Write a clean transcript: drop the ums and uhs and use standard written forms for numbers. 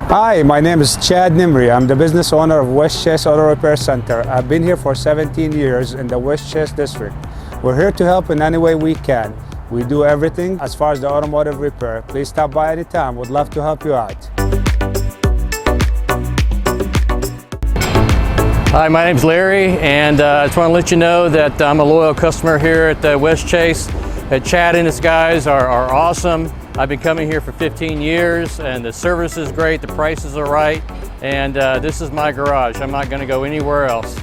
Hi, my name is Chad Nimri. I'm the business owner of Westchase Auto Repair Center. I've been here for 17 years in the Westchase district. We're here to help in any way we can. We do everything as far as the automotive repair. Please stop by anytime. We'd love to help you out. Hi, my name's Larry, and I just want to let you know that I'm a loyal customer here at Westchase. Chad and his guys are awesome. I've been coming here for 15 years, and the service is great, the prices are right, and this is my garage. I'm not going to go anywhere else.